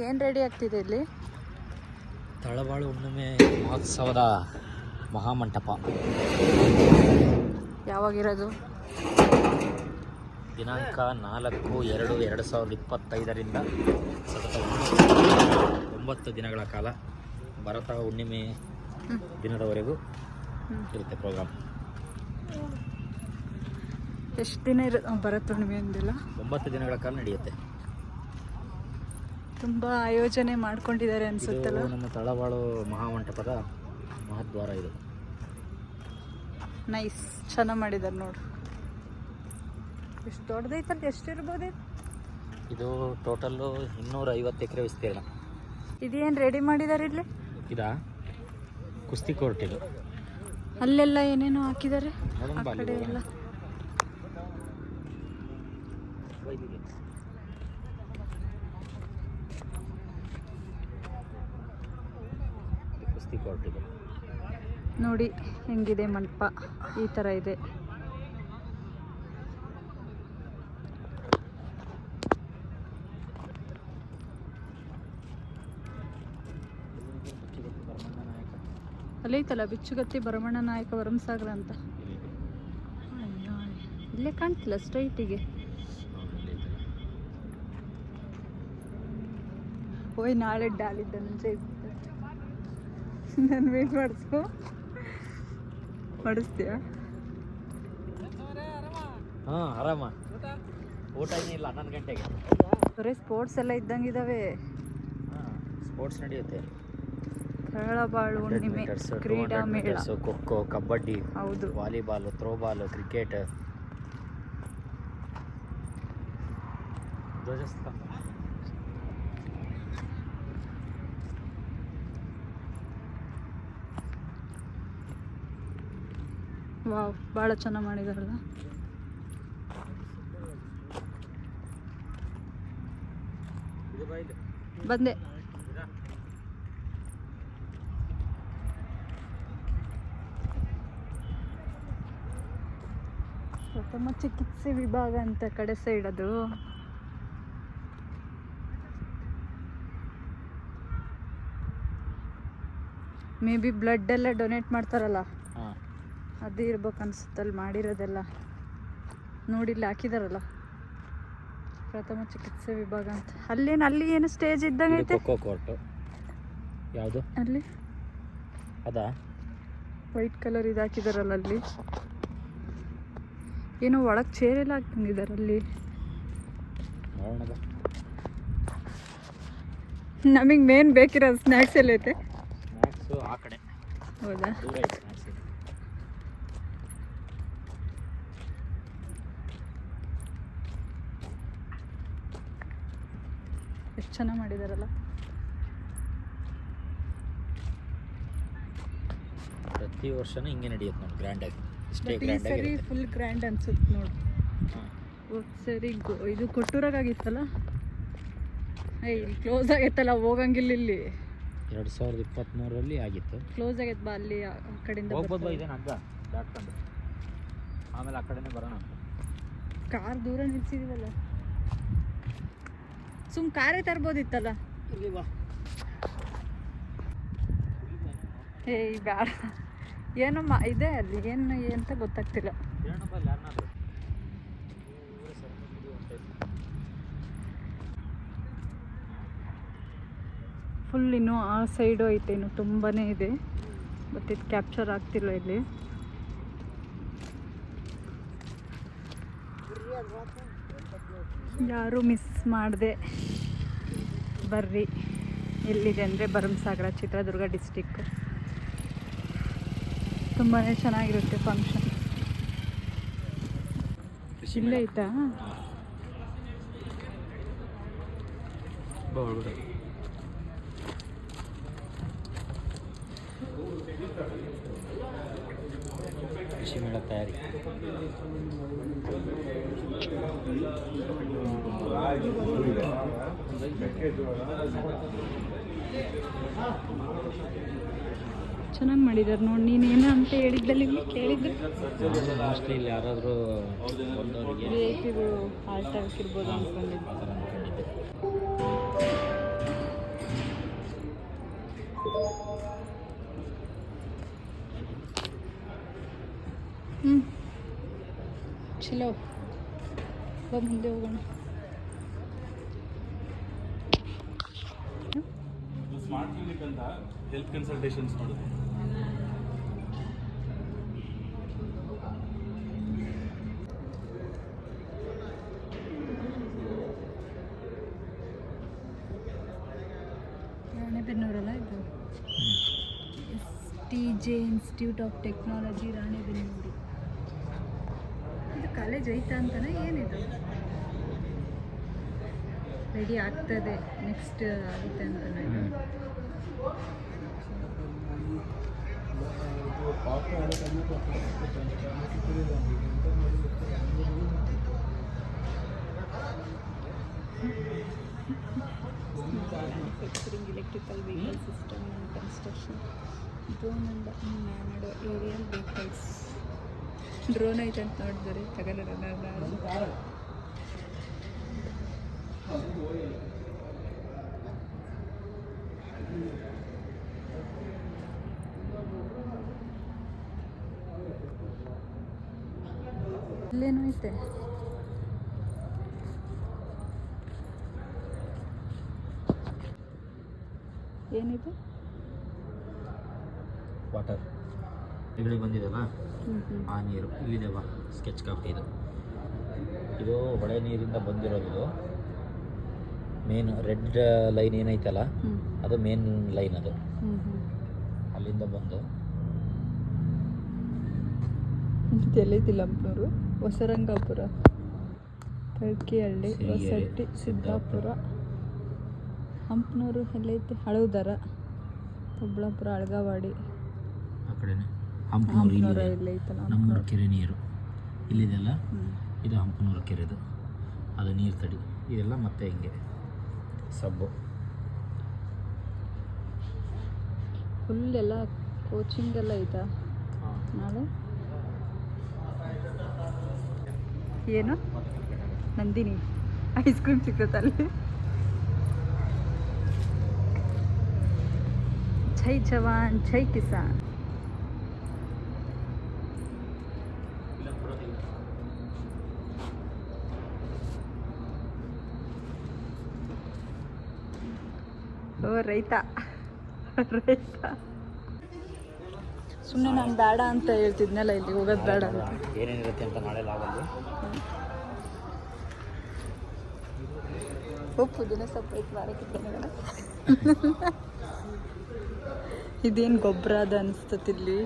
ಏನು ರೆಡಿ ಆಗ್ತಿದೆ ಇಲ್ಲಿ? ತಳಬಾಳು ಹುಣ್ಣಿಮೆ ಮಹೋತ್ಸವದ ಮಹಾಮಂಟಪ. ಯಾವಾಗಿರೋದು? ದಿನಾಂಕ 4/2/2025ರಿಂದ ಸತತ 9 ದಿನಗಳ ಕಾಲ ಭರತ ಹುಣ್ಣಿಮೆ ದಿನದವರೆಗೂ ಇರುತ್ತೆ ಪ್ರೋಗ್ರಾಮ್. ಎಷ್ಟು ದಿನ ಭರತ ಹುಣ್ಣಿಮೆ ಅಂದಿಲ್ಲ? 9 ದಿನಗಳ ಕಾಲ ನಡೆಯುತ್ತೆ. ತುಂಬ ಆಯೋಜನೆ ಮಾಡ್ಕೊಂಡಿದ್ದಾರೆ ಅನ್ಸುತ್ತಲ್ಲ. ನಮ್ಮ ತಳಬಾಳು ಮಹಾಮಂಟಪದ ಮಹದ್ವಾರ ಇದು. ನೈಸ್, ಚೆನ್ನಾಗಿ ಮಾಡಿದ್ದಾರೆ ನೋಡು. ಎಷ್ಟು ದೊಡ್ಡದೈತಲ್ಲ, ಎಷ್ಟಿರ್ಬೋದು ಇದು? ಟೋಟಲ್ಲು 250 ಎಕರೆ ವಿಸ್ತೀರ್ಣ. ಇದೇನು ರೆಡಿ ಮಾಡಿದ್ದಾರೆ ಇಲ್ಲಿ? ಇದಾ ಕುಸ್ತಿ ಕೋರ್ಟ್ ಇದು. ಅಲ್ಲೆಲ್ಲ ಏನೇನೋ ಹಾಕಿದ್ದಾರೆ ಆ ಕಡೆ ಎಲ್ಲ. ಕುಸ್ತಿ ಕೋರ್ಟ್ ಇದು ನೋಡಿ ಹೆಂಗಿದೆ ಮಂಟಪ. ಈ ಥರ ಇದೆ. ಅಲ್ಲೈತಲ್ಲ ಬಿಚ್ಚುಗತ್ತಿ ಭರಮಣ್ಣ ನಾಯಕ ವರಂಸಾಗರ ಅಂತ. ಇಲ್ಲೇ ಕಾಣ್ತಿಲ್ಲ ಸ್ಟ್ರೈಟಿಗೆ. ಓಯ್ ನಾಳೆ ಡಾಲಿದ್ದ ಮುಂಚೆ ನಾನು ವೇಟ್ ಮಾಡಿಸ್ತೀಯ? ಹಾಂ ಆರಾಮ. ಊಟ ಏನಿಲ್ಲ 11 ಗಂಟೆಗೆ. ಬರೀ ಸ್ಪೋರ್ಟ್ಸ್ ಎಲ್ಲ ಇದ್ದಂಗಿದಾವೆ. ಸ್ಪೋರ್ಟ್ಸ್ ನಡೆಯುತ್ತೆ. ತಳಬಾಳು ಹುಣ್ಣಿಮೆ ಕ್ರೀಡಾ ಮೇಳ. ಖೋಖೋ, ಕಬಡ್ಡಿ, ಹೌದು, ವಾಲಿಬಾಲ್, ಥ್ರೋಬಾಲ್, ಕ್ರಿಕೆಟ್. ಧ್ವಜಸ್ತಂಭ. ವಾವ್, ಭಾಳ ಚೆನ್ನಾಗಿ ಮಾಡಿದಾರಲ್ಲ. ಬಂದೆ. ಪ್ರಥಮ ಚಿಕಿತ್ಸೆ ವಿಭಾಗ ಅಂತ ಕಡೆ ಸೈಡ್ ಅದು. ಮೇ ಬಿ ಬ್ಲಡ್ ಎಲ್ಲ ಡೊನೇಟ್ ಮಾಡ್ತಾರಲ್ಲ, ಅದು ಇರ್ಬೇಕು ಅನ್ಸುತ್ತಲ್ಲಿ ಮಾಡಿರೋದೆಲ್ಲ. ನೋಡಿಲ್ಲ ಹಾಕಿದಾರಲ್ಲ ಪ್ರಥಮ ಚಿಕಿತ್ಸೆ ವಿಭಾಗ ಅಂತ. ಅಲ್ಲಿ ಏನು ಸ್ಟೇಜ್ ಇದ್ದಂಗೈತೆ. ಖೋಖೋ ಕೋರ್ಟ್ ಯಾವುದು ಅಲ್ಲಿ? ಅದಾ ವೈಟ್ ಕಲರ್ ಇದು ಹಾಕಿದಾರಲ್ಲ ಅಲ್ಲಿ. ಏನೋ ಒಳಗೆ ಚೇರ್ ಎಲ್ಲ ಹಾಕ್ತಂಗಿದ್ದಾರೆ ಅಲ್ಲಿ. ನಮಗೆ ಮೇನ್ ಬೇಕಿರೋ ಸ್ನ್ಯಾಕ್ಸ್ ಎಲ್ಲ ಐತೆ. ಸ್ನ್ಯಾಕ್ಸು ಆ ಕಡೆ. ಹೌದಾ? ಎಷ್ಟು ಚೆನ್ನಾಗಿ ಮಾಡಿದಾರಲ್ಲ. ಪ್ರತಿ ವರ್ಷನೂ ಹಿಂಗೆ ನಡೆಯುತ್ತೆ ನೋಡಿ, ಗ್ರ್ಯಾಂಡಾಗಿ. ಇಷ್ಟೇ ಈ ಗ್ರ್ಯಾಂಡಾಗಿ ಸರಿ ಫುಲ್ ಗ್ರ್ಯಾಂಡ್ ಅನ್ಸುತ್ತೆ ನೋಡಿ. ಸರಿ ಇದು ಕೊಟ್ಟೂರಾಗಿತ್ತಲ್ಲ, ಇಲ್ಲಿ ಕ್ಲೋಸ್ ಆಗೈತಲ್ಲ, ಹೋಗಂಗಿಲ್ಲ. ಇಲ್ಲಿ 2023ರಲ್ಲಿ ಆಗಿತ್ತು. ಕ್ಲೋಸ್ ಆಗೈತೆ. ಬಾ ಅಲ್ಲಿ ಆ ಕಡೆಯಿಂದ ಹೋಗ್ಬೋದು. ಬಾ ಇದೇನು ಹಗ್ಗ ದಾಟ್ಕೊಂಡು ಆಮೇಲೆ ಆ ಕಡೆನೇ ಬರೋಣ. ಕಾರ್ ದೂರ ನಿಲ್ಸಿದೀವಲ್ಲ, ಸುಮ್ ಕಾರೇ ತರ್ಬೋದಿತ್ತಲ್ಲ. ಏಯ್ ಬೇಡ, ಏನೋ ಇದೆ ಅಲ್ಲಿ. ಏನು ಅಂತ ಗೊತ್ತಾಗ್ತಿಲ್ಲ. ಫುಲ್ ಇನ್ನೂ ಆ ಸೈಡು ಐತೆ, ಇನ್ನು ತುಂಬಾ ಇದೆ. ಬಟ್ ಇದು ಕ್ಯಾಪ್ಚರ್ ಆಗ್ತಿಲ್ಲ ಇಲ್ಲಿ. ಯಾರೂ ಮಿಸ್ ಮಾಡಿದೆ ಬರ್ರಿ. ಎಲ್ಲಿದೆ ಅಂದರೆ ಭರಮಸಾಗರ, ಚಿತ್ರದುರ್ಗ ಡಿಸ್ಟಿಕ್. ತುಂಬಾ ಚೆನ್ನಾಗಿರುತ್ತೆ ಫಂಕ್ಷನ್. ಇಲ್ಲೇ ಐತಾ? ಕೃಷಿ ಮೇಳ ತಯಾರಿ. ಚೆನ್ನಾಗಿ ಮಾಡಿದ್ದಾರೆ ನೋಡಿ. ನೀನೇನು ಅಂತ ಹೇಳಿದ್ದಲ್ಲಿ ಕೇಳಿದ್ದು ಮೋಸ್ಟ್ಲಿ ಇಲ್ಲಿ ಯಾರಾದರೂ ಬಂದವರಿಗೆ ವಿ ಐ ಪಿಗಳು ಹಾಲ್ಟ್ ಹಾಕಿರ್ಬೋದು ಅಂದ್ಕೊಂಡಿದ್ದೆ. ಹ್ಞೂ ಚಲೋ ಬಾ ಮುಂದೆ ಹೋಗೋಣ. ಸ್ಮಾರ್ಟ್ ಕ್ಲಿನಿಕ್ ಅಂತ ಹೆಲ್ತ್ ಕನ್ಸಲ್ಟೇಷನ್ಸ್ ಮಾಡೋದು. ರಾಣೆಬೆನ್ನೂರಲ್ಲ ಇದು STJ institute of technology Ranebennur. ಇದು ಕಾಲೇಜ್ ಐತಾ ಅಂತಾನೆ ಏನಿದು? ರೆಡಿ ಆಗ್ತದೆ, ನೆಕ್ಸ್ಟ್ ಆಗುತ್ತೆ ಅಂತಾನೆ. Manufacturing electrical vehicle system and construction, drone and unmanned aerial vehicles. Drone ಐತೆ ಅಂತ ನೋಡಿದ್ರೆ ತಗೊಳ್ಳೋಣ ನಾನು. ಇಲ್ಲೇನೋ ಐತೆ. ಏನಿದು? ವಾಟರ್ ನೆಗಡಿ ಬಂದಿದೆಲ್ಲ ಆ ನೀರು ಇಲ್ಲಿದೆ ಬಾ. ಸ್ಕೆಚ್ ಕಾಪಿ ಇದು ಹೊಳೆ ನೀರಿಂದ ಬಂದಿರೋದು. ಇದು ಮೇನ್ ರೆಡ್ ಲೈನ್ ಏನೈತಲ್ಲ ಅದು ಮೇನ್ ಲೈನ್. ಅದು ಅಲ್ಲಿಂದ ಬಂದು ಎಲ್ಲೈತಿಲ್ಲಂಪನೂರು, ಹೊಸರಂಗಾಪುರ, ತಳ್ಕಿಹಳ್ಳಿ, ಹೊಸಟ್ಟಿ, ಸಿದ್ದಾಪುರ, ಹಂಪನೂರು ಎಲ್ಲೈತಿ, ಹಳವುದರ, ಹುಬ್ಳಾಪುರ, ಅಳ್ಗವಾಡಿ, ಆ ಕಡೆನೆ ಹಂಪನೂರು ಎಲ್ಲೈತಲ್ಲ. ನಮ್ಮೂರು ಕೆರೆ ನೀರು ಇಲ್ಲಿದೆಲ್ಲ. ಇದು ಹಂಪನೂರು ಕೆರೆದು ಅದು ನೀರು ತಡಿ. ಇದೆಲ್ಲ ಮತ್ತೆ ಹಿಂಗೆ ಸಬ್ಬು. ಫುಲ್ ಎಲ್ಲ ಕೋಚಿಂಗ್ ಎಲ್ಲ ಐತಾ ನಾಳೆ? ಏನು ನಂದಿನಿ ಐಸ್ ಕ್ರೀಮ್ ಸಿಗ್ತೈತಲ್ಲಿ. ಜೈ ಜವಾನ್ ಜೈ ಕಿಸಾನ್. ಓ ರೈತ ರೈತ. ಸುಮ್ಮನೆ ನಾನು ಬೇಡ ಅಂತ ಹೇಳ್ತಿದ್ನಲ್ಲ, ಇಲ್ಲಿ ಹೋಗೋದು ಬೇಡ ಅಂತ. ಏನೇನಿರುತ್ತೆ ಅಂತ ನಾಳೆ ಲಾಗಲ್ಲಿ. ಉಪ್ಪು ದಿನ ಸಪ್ರೇಟ್ ಮಾರಕ್ಕಿದ್ದೇನೆ. ಇದೇನು ಗೊಬ್ಬರ ಅದ ಅನಿಸ್ತತಿಲ್ಲಿ.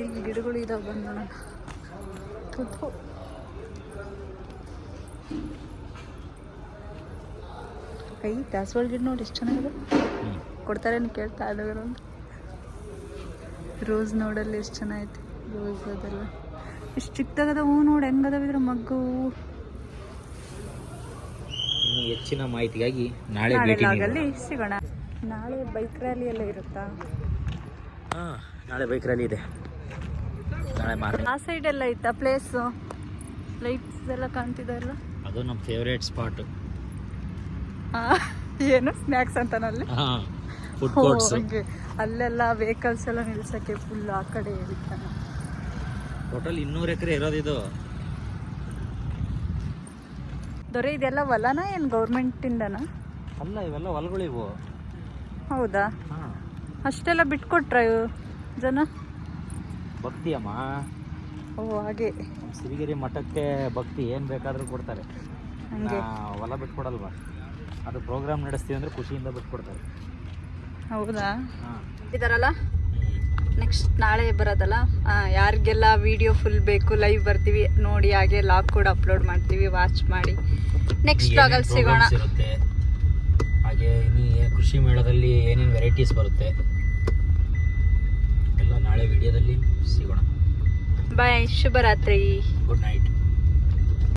ಇಲ್ಲಿ ಗಿಡಗಳು ಇದಾವೆ ಬಂದು ನೋಡೋಣ. ಕೈ ದಾಸವಾಳ ಗಿಡ ನೋಡಿ ಎಷ್ಟು ಚೆನ್ನಾಗಿದೆ. ಕೊಡ್ತಾರೇನು ಕೇಳ್ತಾ ಇದ್ದಾರ. ರೋಸ್ ನೋಡಲ್ಲಿ ಎಷ್ಟು ಚೆನ್ನಾಗೈತೆ. ರೋಸ್ ಅದೆಲ್ಲ ಎಷ್ಟು ಚಿಕ್ಕದಾಗದ ಹೂ ನೋಡಿ, ಹೆಂಗದಾವ ಇದ್ರ ಮಗ್ಗು. ಇನ್ನು ಹೆಚ್ಚಿನ ಮಾಹಿತಿಗಾಗಿ ನಾಳೆ ಲಾಗಲ್ಲಿ ಸಿಗೋಣ. ನಾಳೆ ಬೈಕ್ ರ್ಯಾಲಿ ಎಲ್ಲ ಇರುತ್ತಾ? ನಾಳೆ ಬೈಕ್ ರ್ಯಾಲಿ ಇದೆ. ನಾಳೆ ಮಾರ್ನಿಂಗ್ ಆ ಸೈಡ್ ಎಲ್ಲ ಐತಾ ಪ್ಲೇಸು? ಲೈಟ್ಸ್ ಎಲ್ಲ ಕಾಣ್ತಿದೆ ಅಲ್ಲ. ಅದು ನಮ್ಮ ಫೇವ್ರೇಟ್ ಸ್ಪಾಟು. ಏನು ಸ್ನ್ಯಾಕ್ಸ್ ಅಂತಾನಲ್ಲಿ? Food courts. ಅಲ್ಲೆಲ್ಲ ವೆಹಿಕಲ್ಸ್ ಎಲ್ಲ ನಿಲ್ಸಕ್ಕೆ ಫುಲ್ ಆ ಕಡೆ ಇರ್ತಾನೆ. ಟೋಟಲ್ 200 ಎಕರೆ ಇರೋದಿದು. ದೊರೆ ಇದೆಲ್ಲ ಹೊಲನ ಏನು ಗೌರ್ಮೆಂಟಿಂದನ? ಅಲ್ಲ, ಇವೆಲ್ಲ ಹೊಲಗಳಿವು. ಹೌದಾ? ಅಷ್ಟೆಲ್ಲ ಬಿಟ್ಕೊಟ್ರ ಜನ? ಭಕ್ತಿ ಅಮ್ಮ. ಓ ಹಾಗೆ. ಸಿರಿಗೆರೆ ಮಠಕ್ಕೆ ಭಕ್ತಿ ಏನು ಬೇಕಾದರೂ ಕೊಡ್ತಾರೆ. ಹಂಗೆ ಹೊಲ ಬಿಟ್ಕೊಡಲ್ವಾ? ಅದು ಪ್ರೋಗ್ರಾಮ್ ನಡೆಸ್ತೀವಿ ಅಂದರೆ ಖುಷಿಯಿಂದ ಬಿಟ್ಕೊಡ್ತಾರೆ. ಹೌದಾ? ಇದಾರಲ್ಲ ನೆಕ್ಸ್ಟ್ ನಾಳೆ ಬರೋದಲ್ಲ, ಯಾರಿಗೆಲ್ಲ ವಿಡಿಯೋ ಫುಲ್ ಬೇಕು ಲೈವ್ ಬರ್ತೀವಿ ನೋಡಿ, ಹಾಗೆ ಲಾಗ್ ಕೂಡ ಅಪ್ಲೋಡ್ ಮಾಡ್ತೀವಿ, ವಾಚ್ ಮಾಡಿ. ನೆಕ್ಸ್ಟ್ ಲಾಗಲ್ಲಿ ಸಿಗೋಣ. ಇರುತ್ತೆ ಹಾಗೆ ಇನ್ನು ಕೃಷಿ ಮೇಳದಲ್ಲಿ ಏನೇನು ವೆರೈಟೀಸ್ ಬರುತ್ತೆ ಎಲ್ಲ ನಾಳೆ ವಿಡಿಯೋದಲ್ಲಿ ಸಿಗೋಣ. ಬಾಯ್, ಶುಭರಾತ್ರಿ, ಗುಡ್ ನೈಟ್.